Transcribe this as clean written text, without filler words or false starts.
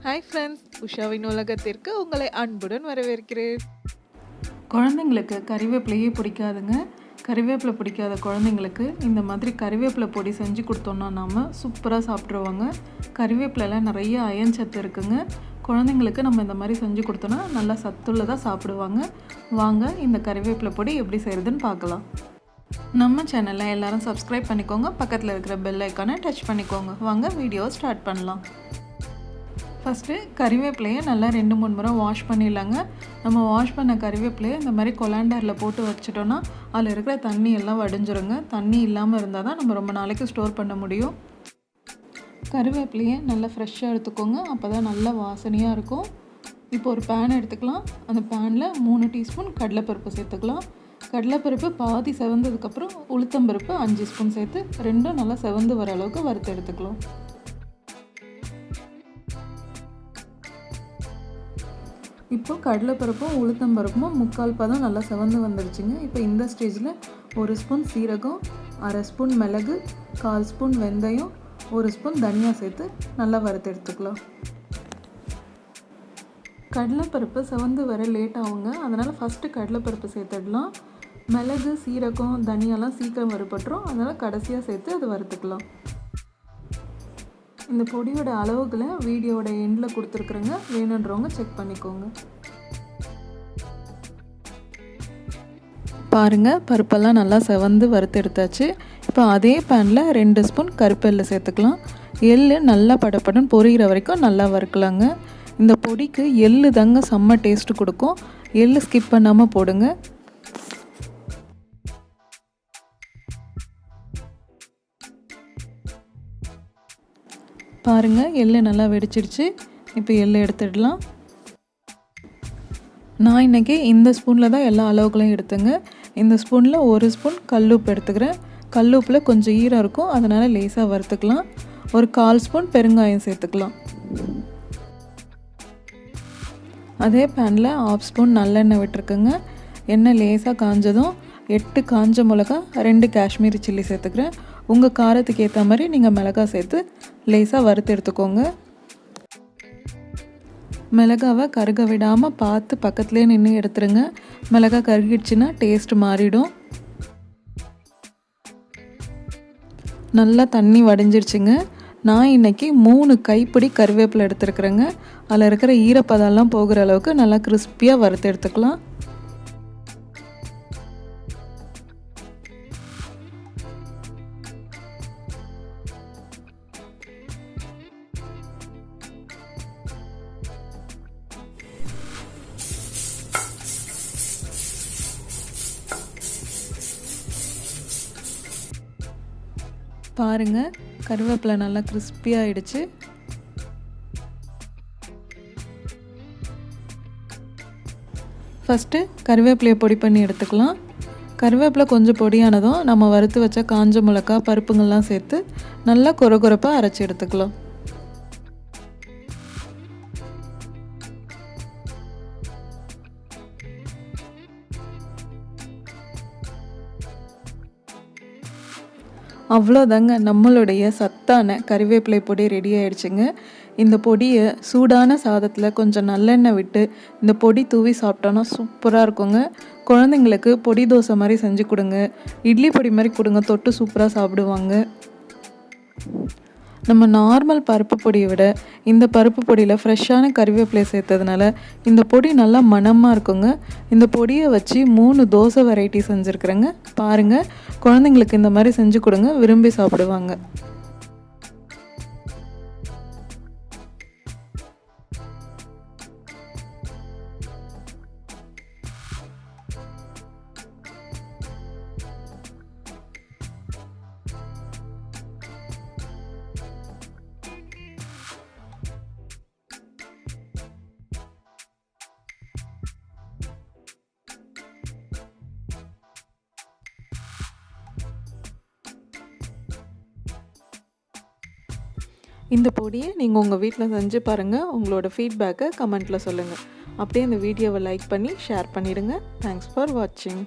Hi friends, உஷாவின் உலகத்திற்கு உங்களை அன்புடன் வரவேற்கிறேன். குழந்தைங்களுக்கு கறிவேப்பிலையே பிடிக்காதுங்க. கறிவேப்பிலை பிடிக்காத குழந்தைங்களுக்கு இந்த மாதிரி கறிவேப்பிலை பொடி செஞ்சு கொடுத்தோன்னா நாம் சூப்பராக சாப்பிட்ருவாங்க. கறிவேப்பிலையில் நிறைய அயன் சத்து இருக்குங்க. குழந்தைங்களுக்கு நம்ம இந்த மாதிரி செஞ்சு கொடுத்தோன்னா நல்லா சத்துள்ளதாக சாப்பிடுவாங்க. வாங்க இந்த கறிவேப்பிலை பொடி எப்படி செய்கிறதுன்னு பார்க்கலாம். நம்ம சேனலில் எல்லோரும் சப்ஸ்கிரைப் பண்ணிக்கோங்க. பக்கத்தில் இருக்கிற பெல் ஐக்கானை டச் பண்ணிக்கோங்க. வாங்க வீடியோ ஸ்டார்ட் பண்ணலாம். ஃபஸ்ட்டு கறிவேப்பிலையை நல்லா 2-3 முறை வாஷ் பண்ணிடலாங்க. நம்ம வாஷ் பண்ண கறிவேப்பிலையை இந்த மாதிரி கொலாண்டரில் போட்டு வச்சிட்டோன்னா அதில் இருக்கிற தண்ணி எல்லாம் வடிஞ்சிருங்க. தண்ணி இல்லாமல் இருந்தால் தான் நம்ம ரொம்ப நாளைக்கு ஸ்டோர் பண்ண முடியும். கறிவேப்பிலையை நல்லா ஃப்ரெஷ்ஷாக எடுத்துக்கோங்க, அப்போ தான் நல்லா வாசனையாக இருக்கும். இப்போ ஒரு பேன் எடுத்துக்கலாம். அந்த பேனில் 3 டீஸ்பூன் கடலைப்பருப்பு சேர்த்துக்கலாம். கடலைப்பருப்பு பாதி செவந்ததுக்கப்புறம் உளுத்தம்பருப்பு 5 ஸ்பூன் சேர்த்து ரெண்டும் நல்லா செவந்து வர அளவுக்கு வறுத்து எடுத்துக்கலாம். இப்போ கடலைப்பருப்பும் உளுத்தம்பருப்பும் 3/4 பதம் நல்லா செவந்து வந்துடுச்சுங்க. இப்போ இந்த ஸ்டேஜில் 1 ஸ்பூன் சீரகம், 1/2 ஸ்பூன் மிளகு, 1/4 ஸ்பூன் வெந்தயம், 1 ஸ்பூன் தனியா சேர்த்து நல்லா வறுத்து எடுத்துக்கலாம். கடலைப்பருப்பு செவந்து வர லேட் ஆகுங்க, அதனால் ஃபஸ்ட்டு கடலைப்பருப்பு சேர்த்துடலாம். மிளகு, சீரகம், தனியாலாம் சீக்கிரம் வறுபட்டுரும், அதனால் கடைசியாக சேர்த்து அதை வறுத்துக்கலாம். இந்த பொடியோட அளவுகளை வீடியோட எண்டில் கொடுத்துருக்குறேங்க, வேணுன்றவங்க செக் பண்ணிக்கோங்க. பாருங்கள், பருப்பெல்லாம் நல்லா செவந்து வறுத்து எடுத்தாச்சு. இப்போ அதே பேனில் 2 ஸ்பூன் கருப்பெல்லு சேர்த்துக்கலாம். எள்ளு நல்லா படப்படன்னு பொரிகிற வரைக்கும் நல்லா வறுக்கலாங்க. இந்த பொடிக்கு எள்ளு தாங்க செம்ம டேஸ்ட்டு கொடுக்கும். எள்ளு ஸ்கிப் பண்ணாமல் போடுங்க. பாருங்கள், எள்ளு நல்லா வெடிச்சிடுச்சு. இப்போ எள்ளு எடுத்துடலாம். நான் இன்றைக்கி இந்த ஸ்பூனில் தான் எல்லா அளவுகளையும் எடுத்துங்க. இந்த ஸ்பூனில் 1 ஸ்பூன் கல்லுப்பு எடுத்துக்கிறேன். கல்லுப்பில் கொஞ்சம் ஈரம் இருக்கும், அதனால் லேசாக வறுத்துக்கலாம். ஒரு 1/4 ஸ்பூன் பெருங்காயம் சேர்த்துக்கலாம். அதே பேனில் 1/2 ஸ்பூன் நல்லெண்ணெய் விட்டுருக்குங்க. எண்ணெய் லேசாக காஞ்சதும் 8 காஞ்ச மிளகா, 2 காஷ்மீரி சில்லி சேர்த்துக்கிறேன். உங்கள் காரத்துக்கு ஏற்ற மாதிரி நீங்கள் மிளகாய் சேர்த்து லேசாக வறுத்து எடுத்துக்கோங்க. மிளகாவை கருக விடாமல் பார்த்து பக்கத்துலேயே நின்று எடுத்துருங்க. மிளகாய் கருகிடுச்சுன்னா டேஸ்ட் மாறிடும். நல்லா தண்ணி வடிஞ்சிருச்சுங்க. நான் இன்றைக்கி 3 கைப்பிடி கருவேப்பிலை எடுத்துருக்குறேங்க. அதில் இருக்கிற ஈரப்பதெல்லாம் போகிற அளவுக்கு நல்லா கிறிஸ்பியாக வறுத்து எடுத்துக்கலாம். பாருங்கள், கருவேப்பிலை நல்லா கிறிஸ்பியாக ஆகிடுச்சு. ஃபஸ்ட்டு கருவேப்பிலையை பொடி பண்ணி எடுத்துக்கலாம். கருவேப்பிலை கொஞ்சம் பொடியானதும் நம்ம வறுத்து வச்ச காஞ்ச மிளகா, பருப்புங்கள்லாம் சேர்த்து நல்லா கொரகொரப்பாக அரைச்சி எடுத்துக்கலாம். அவ்வளோதாங்க, நம்மளுடைய சத்தான கறிவேப்பிலை பொடி ரெடி ஆகிடுச்சுங்க. இந்த பொடியை சூடான சாதத்தில் கொஞ்சம் நல்லெண்ணெய் விட்டு இந்த பொடி தூவி சாப்பிட்டோன்னா சூப்பராக இருக்குங்க. குழந்தைங்களுக்கு பொடி தோசை மாதிரி செஞ்சு கொடுங்க, இட்லி பொடி மாதிரி கொடுங்க, தொட்டு சூப்பராக சாப்பிடுவாங்க. நம்ம நார்மல் பருப்பு பொடியை விட இந்த பருப்பு பொடியில் ஃப்ரெஷ்ஷான கறிவேப்பிலை சேர்த்ததுனால இந்த பொடி நல்லா மணமாக இருக்குங்க. இந்த பொடியை வச்சு 3 தோசை வெரைட்டி செஞ்சுருக்குறேங்க. பாருங்கள், குழந்தைங்களுக்கு இந்த மாதிரி செஞ்சு கொடுங்க, விரும்பி சாப்பிடுவாங்க. இந்த பொடியை நீங்கள் உங்கள் வீட்டில் செஞ்சு பாருங்கள். உங்களோட ஃபீட்பேக்கை கமெண்ட்டில் சொல்லுங்கள். அப்படியே இந்த வீடியோவை லைக் பண்ணி ஷேர் பண்ணிவிடுங்க. தேங்க்ஸ் ஃபார் வாட்சிங்.